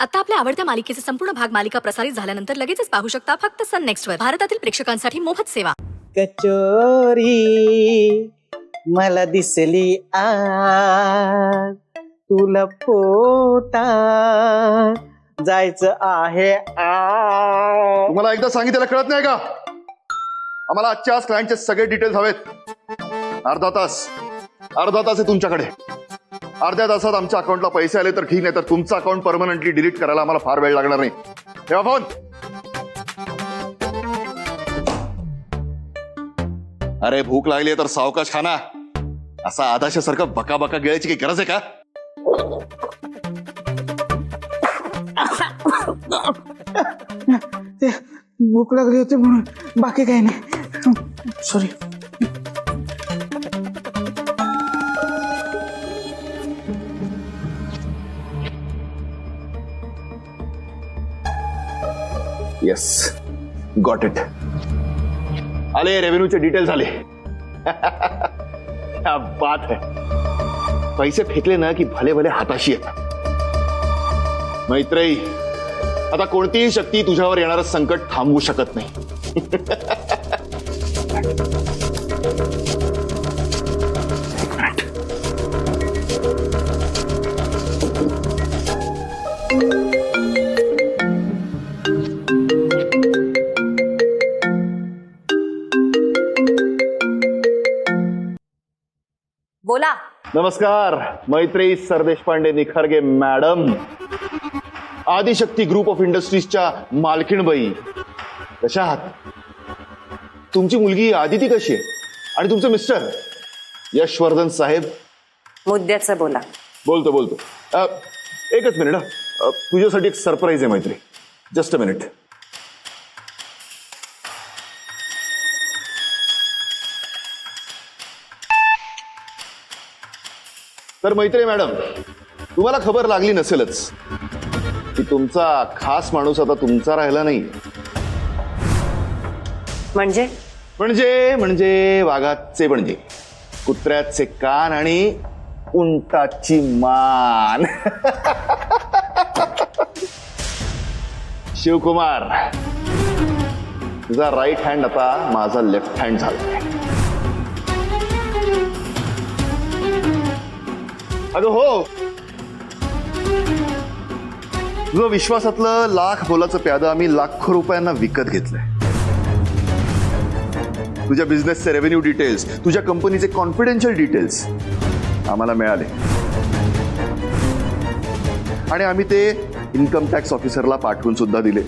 आता आपल्या आवडत्या मालिकेचे संपूर्ण भाग मालिका प्रसारित झाल्यानंतर लगेचच पाहू शकता फक्त सन नेक्स्ट वर. भारतातील प्रेक्षकांसाठी मोफत सेवा. कचोरी मला दिसली आज, तुला पोटा जायचं आहे आज. तुम्हाला एकदा सांगितलं कळत नाही का? आम्हाला आजच्या आज क्लायंटचे सगळे डिटेल्स हवेत. अर्धा तास आहे तुमच्याकडे. अर्ध्या तासात आमच्या अकाउंटला पैसे आले तर ठीक, नाही तर तुमचं अकाउंट परमनंटली डिलीट करायला आम्हाला फार वेळ लागणार नाही. ठेवा फोन. अरे भूक लागली तर सावकाश खाना. असा आदाशासारखं बका बका गिळायची काही गरज आहे का? भूक लागली होती म्हणून, बाकी काही नाही. सॉरी. Yes, got it. आले रेव्हेन्यूचे डिटेल्स आले. क्या बात है. पैसे फेकले ना की भले भले हाताशी येतात. मैत्रेयी, आता कोणतीही शक्ती तुझ्यावर येणारं संकट थांबवू शकत नाही. बोला. नमस्कार, Maitreyi Sardeshpande Nikharge madam, Adishakti group of इंडस्ट्रीजच्या मालकीणबाई, कशा आहात? तुमची मुलगी आदिती कशी आहे? आणि तुमचे मिस्टर यशवर्धन साहेब? मुद्द्याचं बोला. बोलतो. एकच मिनिट. तुझ्यासाठी एक सरप्राईज आहे मैत्री. Just a minute. तर मैत्री मॅडम, तुम्हाला खबर लागली नसेलच की तुमचा खास माणूस आता तुमचा राहिला नाही. म्हणजे वाघाचे म्हणजे, कुत्र्याचे कान आणि उंटाची मान. शिवकुमार, तुझा राईट हँड आता माझा लेफ्ट हँड झाला. अगं हो, तुझं विश्वासातलं लाख मोलाचं प्यादं आम्ही लाखो रुपयांना विकत घेतलंय. तुझ्या बिझनेसचे रेव्हेन्यू डिटेल्स, तुझ्या कंपनीचे कॉन्फिडेन्शियल डिटेल्स आम्हाला मिळाले आणि आम्ही ते इन्कम टॅक्स ऑफिसरला पाठवून सुद्धा दिले.